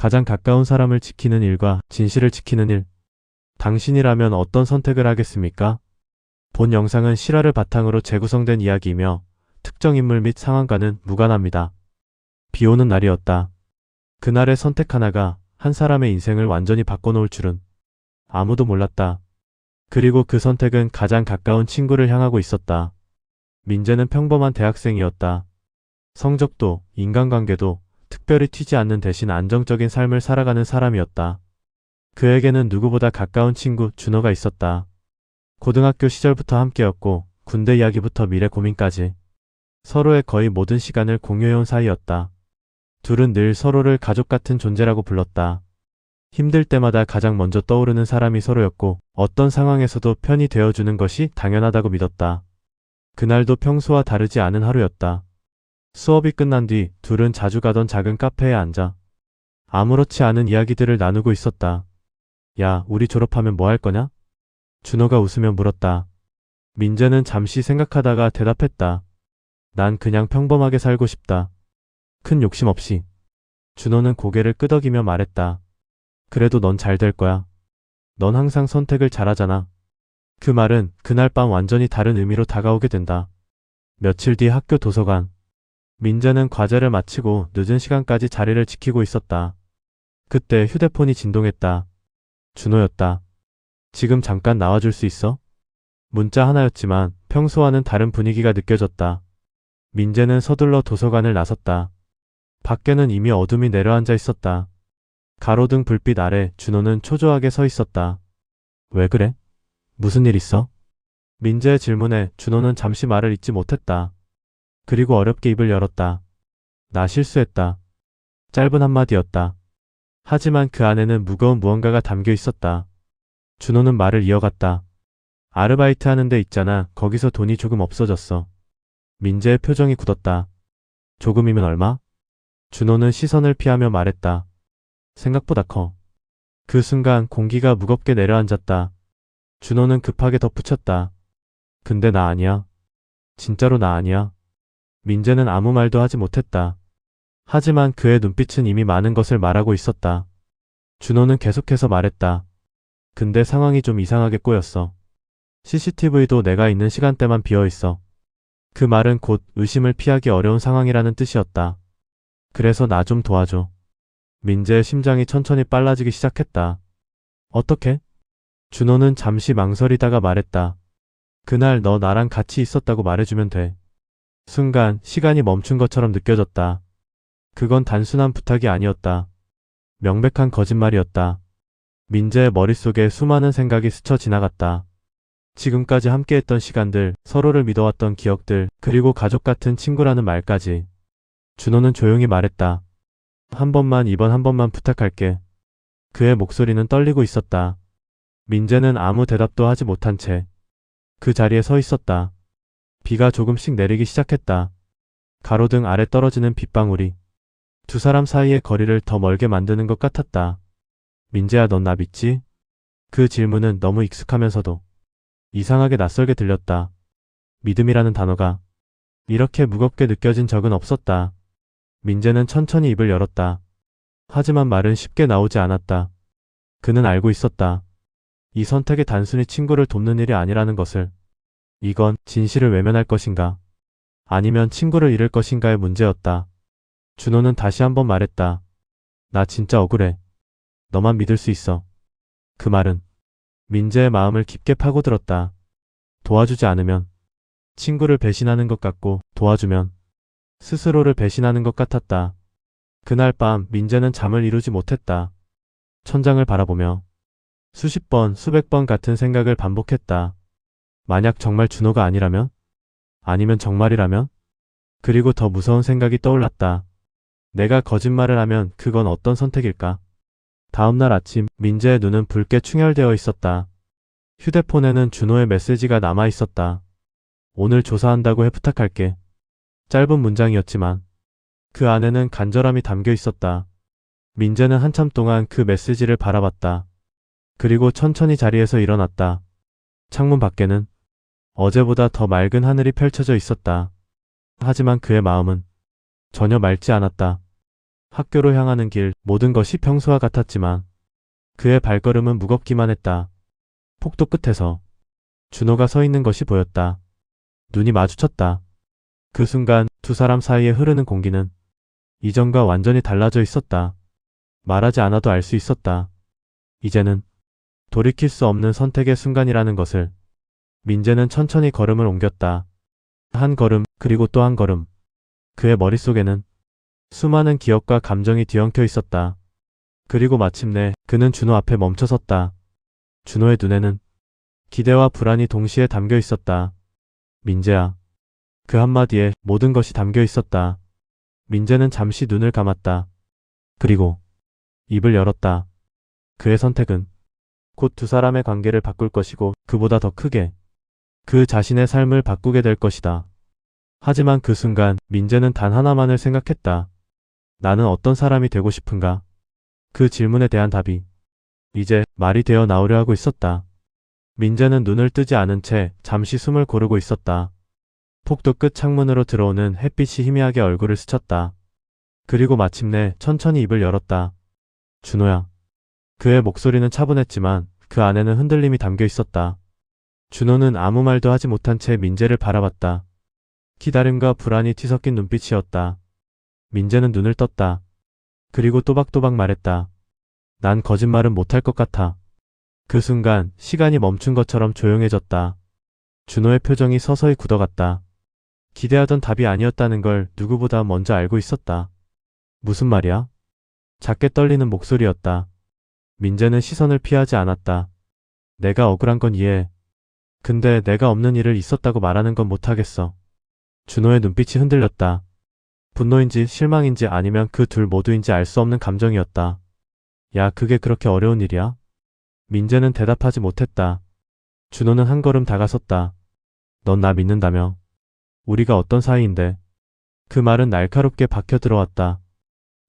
가장 가까운 사람을 지키는 일과 진실을 지키는 일. 당신이라면 어떤 선택을 하겠습니까? 본 영상은 실화를 바탕으로 재구성된 이야기이며 특정 인물 및 상황과는 무관합니다. 비 오는 날이었다. 그날의 선택 하나가 한 사람의 인생을 완전히 바꿔놓을 줄은 아무도 몰랐다. 그리고 그 선택은 가장 가까운 친구를 향하고 있었다. 민재는 평범한 대학생이었다. 성적도 인간관계도 특별히 튀지 않는 대신 안정적인 삶을 살아가는 사람이었다. 그에게는 누구보다 가까운 친구 준호가 있었다. 고등학교 시절부터 함께였고 군대 이야기부터 미래 고민까지 서로의 거의 모든 시간을 공유해온 사이였다. 둘은 늘 서로를 가족 같은 존재라고 불렀다. 힘들 때마다 가장 먼저 떠오르는 사람이 서로였고 어떤 상황에서도 편이 되어주는 것이 당연하다고 믿었다. 그날도 평소와 다르지 않은 하루였다. 수업이 끝난 뒤 둘은 자주 가던 작은 카페에 앉아 아무렇지 않은 이야기들을 나누고 있었다. 야, 우리 졸업하면 뭐 할 거냐? 준호가 웃으며 물었다. 민재는 잠시 생각하다가 대답했다. 난 그냥 평범하게 살고 싶다. 큰 욕심 없이. 준호는 고개를 끄덕이며 말했다. 그래도 넌 잘 될 거야. 넌 항상 선택을 잘하잖아. 그 말은 그날 밤 완전히 다른 의미로 다가오게 된다. 며칠 뒤 학교 도서관. 민재는 과제를 마치고 늦은 시간까지 자리를 지키고 있었다. 그때 휴대폰이 진동했다. 준호였다. 지금 잠깐 나와줄 수 있어? 문자 하나였지만 평소와는 다른 분위기가 느껴졌다. 민재는 서둘러 도서관을 나섰다. 밖에는 이미 어둠이 내려앉아 있었다. 가로등 불빛 아래 준호는 초조하게 서 있었다. 왜 그래? 무슨 일 있어? 민재의 질문에 준호는 잠시 말을 잇지 못했다. 그리고 어렵게 입을 열었다. 나 실수했다. 짧은 한마디였다. 하지만 그 안에는 무거운 무언가가 담겨 있었다. 준호는 말을 이어갔다. 아르바이트 하는 데 있잖아. 거기서 돈이 조금 없어졌어. 민재의 표정이 굳었다. 조금이면 얼마? 준호는 시선을 피하며 말했다. 생각보다 커. 그 순간 공기가 무겁게 내려앉았다. 준호는 급하게 덧붙였다. 근데 나 아니야. 진짜로 나 아니야. 민재는 아무 말도 하지 못했다. 하지만 그의 눈빛은 이미 많은 것을 말하고 있었다. 준호는 계속해서 말했다. 근데 상황이 좀 이상하게 꼬였어. CCTV도 내가 있는 시간대만 비어있어. 그 말은 곧 의심을 피하기 어려운 상황이라는 뜻이었다. 그래서 나 좀 도와줘. 민재의 심장이 천천히 빨라지기 시작했다. 어떻게? 준호는 잠시 망설이다가 말했다. 그날 너 나랑 같이 있었다고 말해주면 돼. 순간 시간이 멈춘 것처럼 느껴졌다. 그건 단순한 부탁이 아니었다. 명백한 거짓말이었다. 민재의 머릿속에 수많은 생각이 스쳐 지나갔다. 지금까지 함께했던 시간들, 서로를 믿어왔던 기억들, 그리고 가족 같은 친구라는 말까지. 준호는 조용히 말했다. 이번 한 번만 부탁할게. 그의 목소리는 떨리고 있었다. 민재는 아무 대답도 하지 못한 채 그 자리에 서 있었다. 비가 조금씩 내리기 시작했다. 가로등 아래 떨어지는 빗방울이 두 사람 사이의 거리를 더 멀게 만드는 것 같았다. 민재야, 넌 나 믿지? 그 질문은 너무 익숙하면서도 이상하게 낯설게 들렸다. 믿음이라는 단어가 이렇게 무겁게 느껴진 적은 없었다. 민재는 천천히 입을 열었다. 하지만 말은 쉽게 나오지 않았다. 그는 알고 있었다. 이 선택이 단순히 친구를 돕는 일이 아니라는 것을. 이건 진실을 외면할 것인가, 아니면 친구를 잃을 것인가의 문제였다. 준호는 다시 한번 말했다. 나 진짜 억울해. 너만 믿을 수 있어. 그 말은 민재의 마음을 깊게 파고들었다. 도와주지 않으면 친구를 배신하는 것 같고, 도와주면 스스로를 배신하는 것 같았다. 그날 밤 민재는 잠을 이루지 못했다. 천장을 바라보며 수십 번, 수백 번 같은 생각을 반복했다. 만약 정말 준호가 아니라면? 아니면 정말이라면? 그리고 더 무서운 생각이 떠올랐다. 내가 거짓말을 하면 그건 어떤 선택일까? 다음날 아침, 민재의 눈은 붉게 충혈되어 있었다. 휴대폰에는 준호의 메시지가 남아 있었다. 오늘 조사한다고 해 부탁할게. 짧은 문장이었지만 그 안에는 간절함이 담겨 있었다. 민재는 한참 동안 그 메시지를 바라봤다. 그리고 천천히 자리에서 일어났다. 창문 밖에는 어제보다 더 맑은 하늘이 펼쳐져 있었다. 하지만 그의 마음은 전혀 맑지 않았다. 학교로 향하는 길, 모든 것이 평소와 같았지만 그의 발걸음은 무겁기만 했다. 폭도 끝에서 준호가 서 있는 것이 보였다. 눈이 마주쳤다. 그 순간 두 사람 사이에 흐르는 공기는 이전과 완전히 달라져 있었다. 말하지 않아도 알 수 있었다. 이제는 돌이킬 수 없는 선택의 순간이라는 것을. 민재는 천천히 걸음을 옮겼다. 한 걸음, 그리고 또 한 걸음. 그의 머릿속에는 수많은 기억과 감정이 뒤엉켜 있었다. 그리고 마침내 그는 준호 앞에 멈춰섰다. 준호의 눈에는 기대와 불안이 동시에 담겨 있었다. 민재야. 그 한마디에 모든 것이 담겨 있었다. 민재는 잠시 눈을 감았다. 그리고 입을 열었다. 그의 선택은 곧 두 사람의 관계를 바꿀 것이고 그보다 더 크게 그 자신의 삶을 바꾸게 될 것이다. 하지만 그 순간 민재는 단 하나만을 생각했다. 나는 어떤 사람이 되고 싶은가? 그 질문에 대한 답이 이제 말이 되어 나오려 하고 있었다. 민재는 눈을 뜨지 않은 채 잠시 숨을 고르고 있었다. 폭도 끝 창문으로 들어오는 햇빛이 희미하게 얼굴을 스쳤다. 그리고 마침내 천천히 입을 열었다. 준호야. 그의 목소리는 차분했지만 그 안에는 흔들림이 담겨 있었다. 준호는 아무 말도 하지 못한 채 민재를 바라봤다. 기다림과 불안이 뒤섞인 눈빛이었다. 민재는 눈을 떴다. 그리고 또박또박 말했다. 난 거짓말은 못할 것 같아. 그 순간 시간이 멈춘 것처럼 조용해졌다. 준호의 표정이 서서히 굳어갔다. 기대하던 답이 아니었다는 걸 누구보다 먼저 알고 있었다. 무슨 말이야? 작게 떨리는 목소리였다. 민재는 시선을 피하지 않았다. 내가 억울한 건 이해해. 근데 내가 없는 일을 있었다고 말하는 건 못하겠어. 준호의 눈빛이 흔들렸다. 분노인지 실망인지 아니면 그 둘 모두인지 알 수 없는 감정이었다. 야, 그게 그렇게 어려운 일이야? 민재는 대답하지 못했다. 준호는 한 걸음 다가섰다. 넌 나 믿는다며? 우리가 어떤 사이인데? 그 말은 날카롭게 박혀 들어왔다.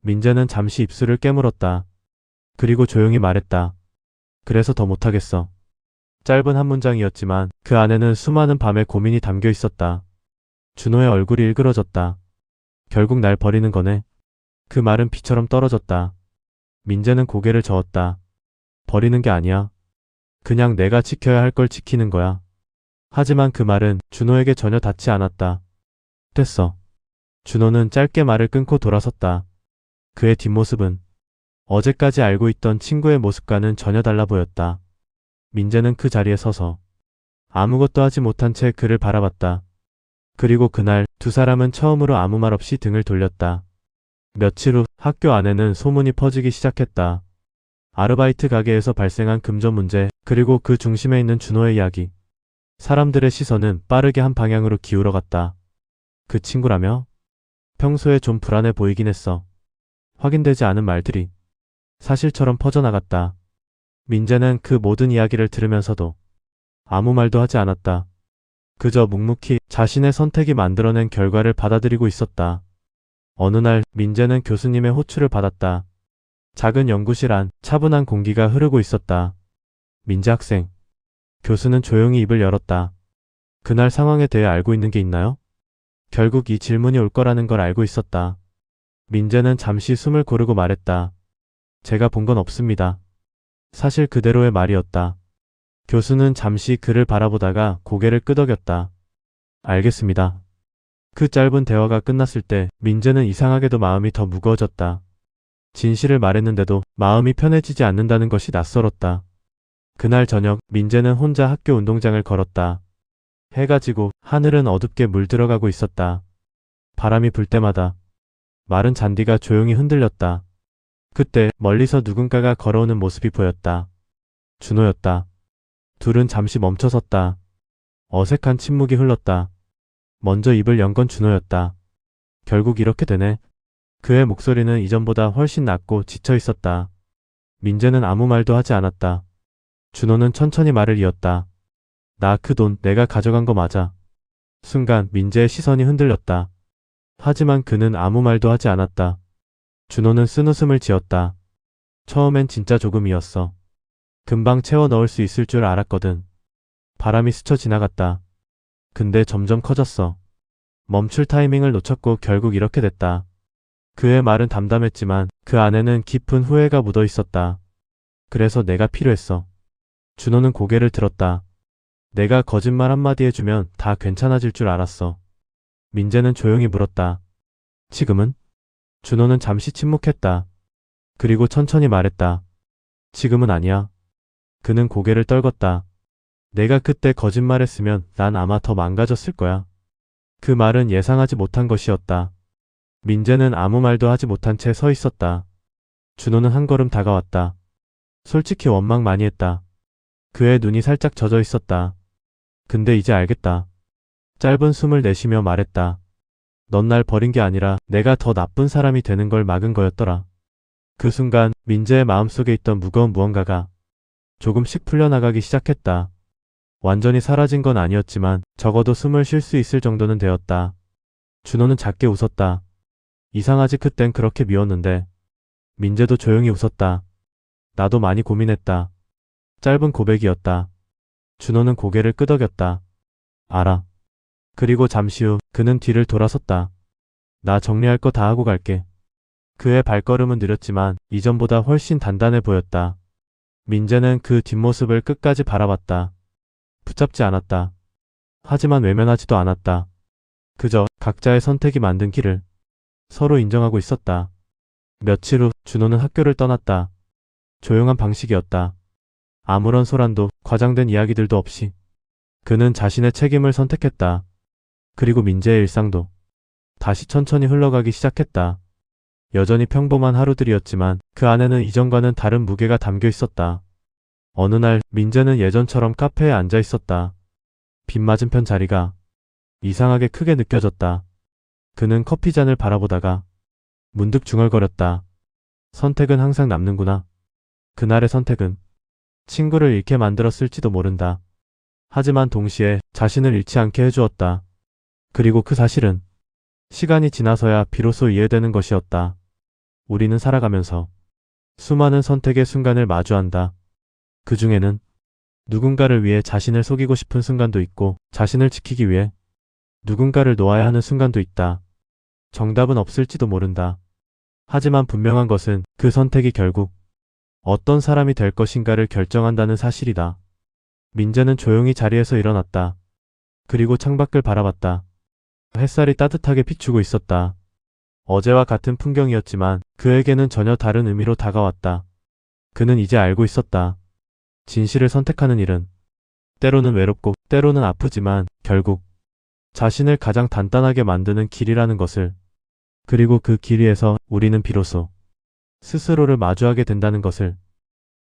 민재는 잠시 입술을 깨물었다. 그리고 조용히 말했다. 그래서 더 못하겠어. 짧은 한 문장이었지만 그 안에는 수많은 밤의 고민이 담겨 있었다. 준호의 얼굴이 일그러졌다. 결국 날 버리는 거네. 그 말은 비처럼 떨어졌다. 민재는 고개를 저었다. 버리는 게 아니야. 그냥 내가 지켜야 할 걸 지키는 거야. 하지만 그 말은 준호에게 전혀 닿지 않았다. 됐어. 준호는 짧게 말을 끊고 돌아섰다. 그의 뒷모습은 어제까지 알고 있던 친구의 모습과는 전혀 달라 보였다. 민재는 그 자리에 서서 아무것도 하지 못한 채 그를 바라봤다. 그리고 그날 두 사람은 처음으로 아무 말 없이 등을 돌렸다. 며칠 후 학교 안에는 소문이 퍼지기 시작했다. 아르바이트 가게에서 발생한 금전 문제, 그리고 그 중심에 있는 준호의 이야기. 사람들의 시선은 빠르게 한 방향으로 기울어갔다. 그 친구라며? 평소에 좀 불안해 보이긴 했어. 확인되지 않은 말들이 사실처럼 퍼져나갔다. 민재는 그 모든 이야기를 들으면서도 아무 말도 하지 않았다. 그저 묵묵히 자신의 선택이 만들어낸 결과를 받아들이고 있었다. 어느 날 민재는 교수님의 호출을 받았다. 작은 연구실 안 차분한 공기가 흐르고 있었다. 민재 학생. 교수는 조용히 입을 열었다. 그날 상황에 대해 알고 있는 게 있나요? 결국 이 질문이 올 거라는 걸 알고 있었다. 민재는 잠시 숨을 고르고 말했다. 제가 본 건 없습니다. 사실 그대로의 말이었다. 교수는 잠시 그를 바라보다가 고개를 끄덕였다. 알겠습니다. 그 짧은 대화가 끝났을 때 민재는 이상하게도 마음이 더 무거워졌다. 진실을 말했는데도 마음이 편해지지 않는다는 것이 낯설었다. 그날 저녁 민재는 혼자 학교 운동장을 걸었다. 해가 지고 하늘은 어둡게 물들어가고 있었다. 바람이 불 때마다 마른 잔디가 조용히 흔들렸다. 그때 멀리서 누군가가 걸어오는 모습이 보였다. 준호였다. 둘은 잠시 멈춰섰다. 어색한 침묵이 흘렀다. 먼저 입을 연 건 준호였다. 결국 이렇게 되네. 그의 목소리는 이전보다 훨씬 낮고 지쳐 있었다. 민재는 아무 말도 하지 않았다. 준호는 천천히 말을 이었다. 나 그 돈 내가 가져간 거 맞아. 순간 민재의 시선이 흔들렸다. 하지만 그는 아무 말도 하지 않았다. 준호는 쓴웃음을 지었다. 처음엔 진짜 조금이었어. 금방 채워 넣을 수 있을 줄 알았거든. 바람이 스쳐 지나갔다. 근데 점점 커졌어. 멈출 타이밍을 놓쳤고 결국 이렇게 됐다. 그의 말은 담담했지만 그 안에는 깊은 후회가 묻어 있었다. 그래서 내가 필요했어. 준호는 고개를 들었다. 내가 거짓말 한마디 해주면 다 괜찮아질 줄 알았어. 민재는 조용히 물었다. 지금은? 준호는 잠시 침묵했다. 그리고 천천히 말했다. 지금은 아니야. 그는 고개를 떨궜다. 내가 그때 거짓말했으면 난 아마 더 망가졌을 거야. 그 말은 예상하지 못한 것이었다. 민재는 아무 말도 하지 못한 채 서 있었다. 준호는 한 걸음 다가왔다. 솔직히 원망 많이 했다. 그의 눈이 살짝 젖어 있었다. 근데 이제 알겠다. 짧은 숨을 내쉬며 말했다. 넌 날 버린 게 아니라 내가 더 나쁜 사람이 되는 걸 막은 거였더라. 그 순간 민재의 마음속에 있던 무거운 무언가가 조금씩 풀려나가기 시작했다. 완전히 사라진 건 아니었지만 적어도 숨을 쉴 수 있을 정도는 되었다. 준호는 작게 웃었다. 이상하지 그땐 그렇게 미웠는데. 민재도 조용히 웃었다. 나도 많이 고민했다. 짧은 고백이었다. 준호는 고개를 끄덕였다. 알아. 그리고 잠시 후 그는 뒤를 돌아섰다. 나 정리할 거 다 하고 갈게. 그의 발걸음은 느렸지만 이전보다 훨씬 단단해 보였다. 민재는 그 뒷모습을 끝까지 바라봤다. 붙잡지 않았다. 하지만 외면하지도 않았다. 그저 각자의 선택이 만든 길을 서로 인정하고 있었다. 며칠 후 준호는 학교를 떠났다. 조용한 방식이었다. 아무런 소란도 과장된 이야기들도 없이 그는 자신의 책임을 선택했다. 그리고 민재의 일상도 다시 천천히 흘러가기 시작했다. 여전히 평범한 하루들이었지만 그 안에는 이전과는 다른 무게가 담겨 있었다. 어느 날 민재는 예전처럼 카페에 앉아 있었다. 빈 맞은편 자리가 이상하게 크게 느껴졌다. 그는 커피잔을 바라보다가 문득 중얼거렸다. 선택은 항상 남는구나. 그날의 선택은 친구를 잃게 만들었을지도 모른다. 하지만 동시에 자신을 잃지 않게 해주었다. 그리고 그 사실은 시간이 지나서야 비로소 이해되는 것이었다. 우리는 살아가면서 수많은 선택의 순간을 마주한다. 그 중에는 누군가를 위해 자신을 속이고 싶은 순간도 있고 자신을 지키기 위해 누군가를 놓아야 하는 순간도 있다. 정답은 없을지도 모른다. 하지만 분명한 것은 그 선택이 결국 어떤 사람이 될 것인가를 결정한다는 사실이다. 민재는 조용히 자리에서 일어났다. 그리고 창밖을 바라봤다. 햇살이 따뜻하게 비추고 있었다. 어제와 같은 풍경이었지만 그에게는 전혀 다른 의미로 다가왔다. 그는 이제 알고 있었다. 진실을 선택하는 일은 때로는 외롭고 때로는 아프지만 결국 자신을 가장 단단하게 만드는 길이라는 것을, 그리고 그 길 위에서 우리는 비로소 스스로를 마주하게 된다는 것을